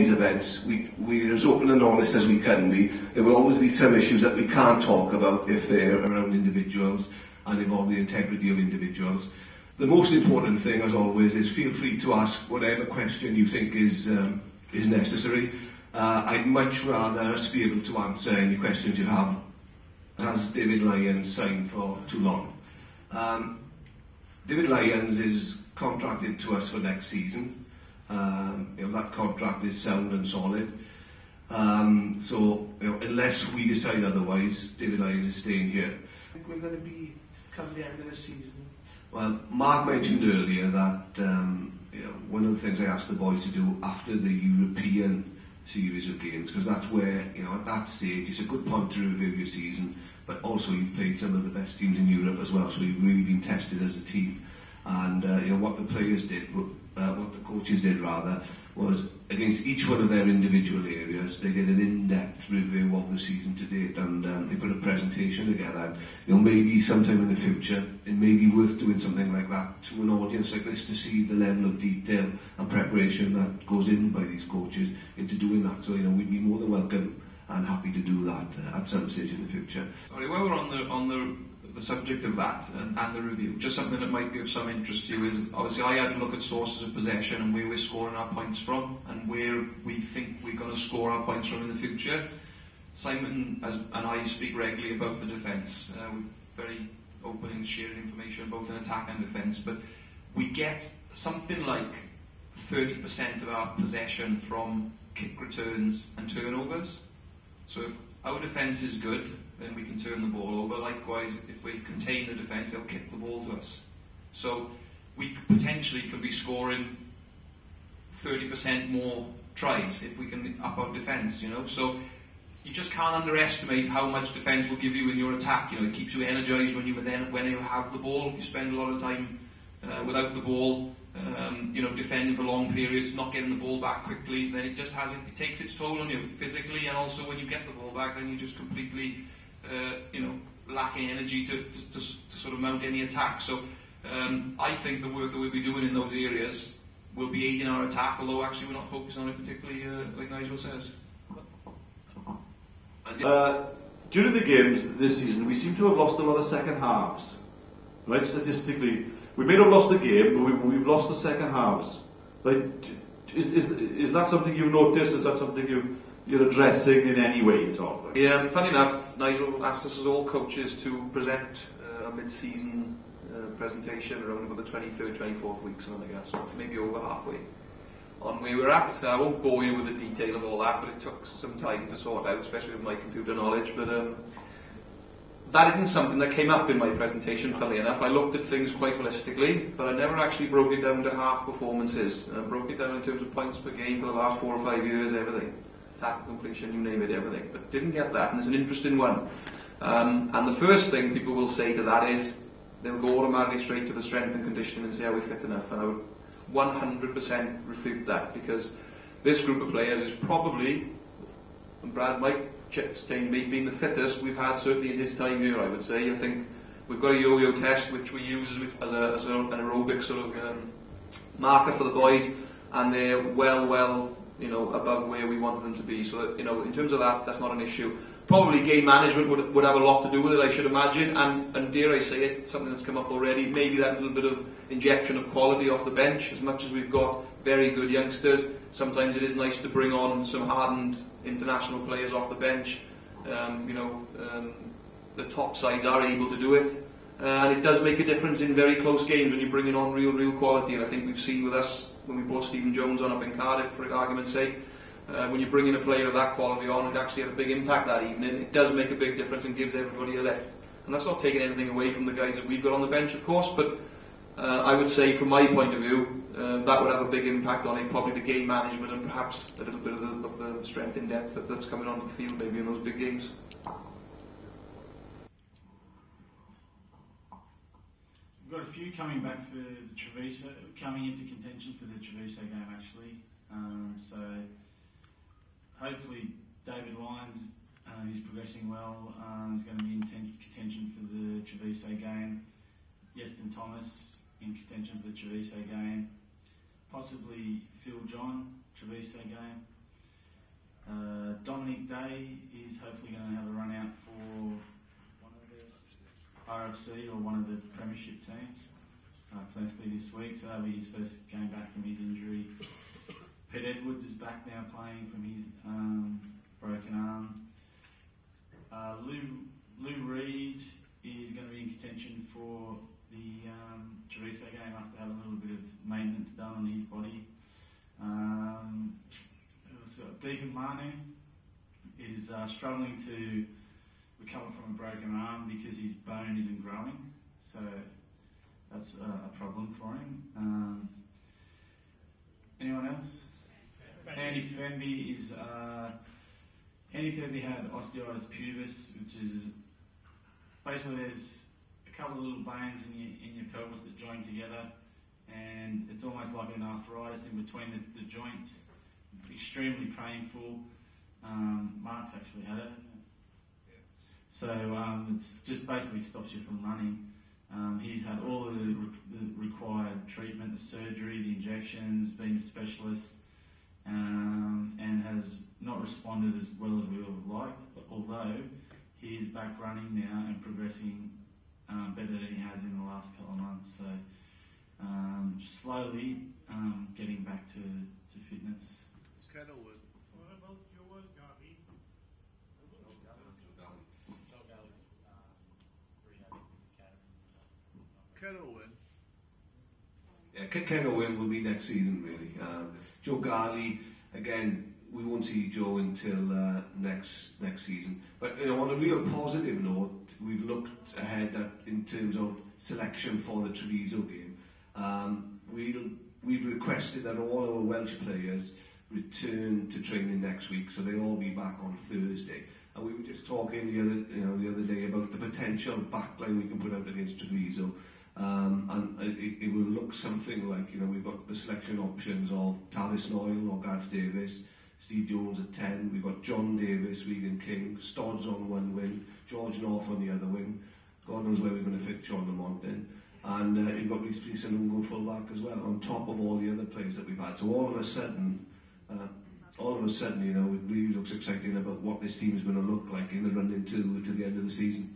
these events, we're as open and honest as we can be. There will always be some issues that we can't talk about if they're around individuals and involve the integrity of individuals. The most important thing, as always, is feel free to ask whatever question you think is necessary. I'd much rather us be able to answer any questions you have. Has David Lyons signed for too long? David Lyons is contracted to us for next season. That contract is sound and solid. So unless we decide otherwise, David Lyons is staying here. I think we're going to be come the end of the season. Well, Mark mentioned earlier that one of the things I asked the boys to do after the European series of games, because that's where, at that stage, it's a good point to review your season, but also you've played some of the best teams in Europe as well, so you've really been tested as a team. And what the players did, what the coaches did rather, was against each one of their individual areas, they did an in-depth review of the season to date, and they put a presentation together. Maybe sometime in the future, it may be worth doing something like that to an audience like this to see the level of detail and preparation that goes in by these coaches into doing that. So, we'd be more than welcome and happy to do that at some stage in the future. Sorry, while we're on the subject of that and the review, just something that might be of some interest to you is, obviously I had to look at sources of possession and where we're scoring our points from and where we think we're going to score our points from in the future. Simon and I speak regularly about the defence. We're very open in sharing information both in attack and defence, but we get something like 30% of our possession from kick returns and turnovers. So if our defence is good, then we can turn the ball over. Likewise, if we contain the defence, they'll kick the ball to us. So we potentially could be scoring 30% more tries if we can up our defence, So you just can't underestimate how much defence will give you in your attack. It keeps you energised when you have the ball. You spend a lot of time without the ball, defending for long periods, not getting the ball back quickly. Then it takes its toll on you physically, and also when you get the ball back, then you just completely lacking energy to sort of mount any attack. So I think the work that we'll be doing in those areas will be aiding our attack, although actually we're not focused on it particularly, like Nigel says. During the games this season, we seem to have lost a lot of second halves. Right, statistically, we may have lost the game, but we've lost the second halves. Like, is that something you've noticed? Is that something you're addressing in any way at all? Yeah, funny enough, Nigel asked us as all coaches to present a mid-season presentation around about the 23rd, 24th week, something like that, so maybe over halfway on where we're at. I won't bore you with the detail of all that, but it took some time to sort out, especially with my computer knowledge. But that isn't something that came up in my presentation, funnily enough. I looked at things quite holistically, but I never actually broke it down to half performances. I broke it down in terms of points per game for the last 4 or 5 years, everything. Tackle completion, you name it, everything. But didn't get that, and it's an interesting one. And the first thing people will say to that is, they'll go automatically straight to the strength and conditioning and say, are we fit enough? And I would 100% refute that, because this group of players is probably, and Brad might saying me being the fittest we've had certainly in his time here, I would say. I think we've got a yo-yo test which we use as an aerobic sort of marker for the boys, and they're well above where we wanted them to be. So in terms of that, that's not an issue. Probably game management would have a lot to do with it, I should imagine, and dare I say it, something that's come up already, maybe that little bit of injection of quality off the bench. As much as we've got very good youngsters, sometimes it is nice to bring on some hardened international players off the bench. The top sides are able to do it, and it does make a difference in very close games when you're bringing on real quality. And I think we've seen with us when we brought Stephen Jones on up in Cardiff, for argument's sake, when you bring in a player of that quality on, it actually had a big impact that evening. It does make a big difference and gives everybody a lift. And that's not taking anything away from the guys that we've got on the bench, of course, but I would say from my point of view, that would have a big impact on it, probably the game management and perhaps a little bit of the strength in depth that's coming onto the field maybe in those big games. We've got a few coming back for the Treviso, coming into contention for the Treviso game actually. So hopefully David Lyons, he's progressing well, is going to be in contention for the Treviso game. Yeston Thomas in contention for the Treviso game. Possibly Phil John, Treviso game. Dominic Day is hopefully going to have a run out for one of the RFC or one of the premiership teams, Plenty this week, so that'll be his first game back from his injury. Pete Edwards is back now playing from his broken arm. Lou Reed is going to be in contention for the Treviso game after having a little bit of maintenance done on his body. Deacon Manu is struggling to recover from a broken arm because his bone isn't growing, so that's a problem for him. Anyone else? Andy Fenby is Andy Fenby had osteitis pubis, which is basically there's a couple of little bones in your pelvis that join together, and it's almost like an arthritis in between the joints. Extremely painful. Mark's actually had it. So it's just basically stops you from running. He's had all of the required treatment, the surgery, the injections, been a specialist, and has not responded as well as we would have liked, but although he is back running now and progressing better than he has in the last couple of months. So slowly getting back to fitness. Kettlewell. What about Joel Garvey? Kettlewell. Yeah, Kettlewell will be next season really. Joe Garley, again, we won't see Joe until next season. But on a real positive note, we've looked ahead in terms of selection for the Treviso game. We've requested that all our Welsh players return to training next week, so they'll all be back on Thursday. And we were just talking the other day about the potential backline we can put out against Treviso. And it will look something like, we've got the selection options of Tavis Noyle or Gareth Davis, Steve Jones at 10, we've got John Davis, Regan King, Stodds on one wing, George North on the other wing. God knows where we're going to fit John Lamont in. And you've got Reece Gleeson who go full back as well, on top of all the other players that we've had. So all of a sudden, it really looks exciting about what this team is going to look like in the run into the end of the season.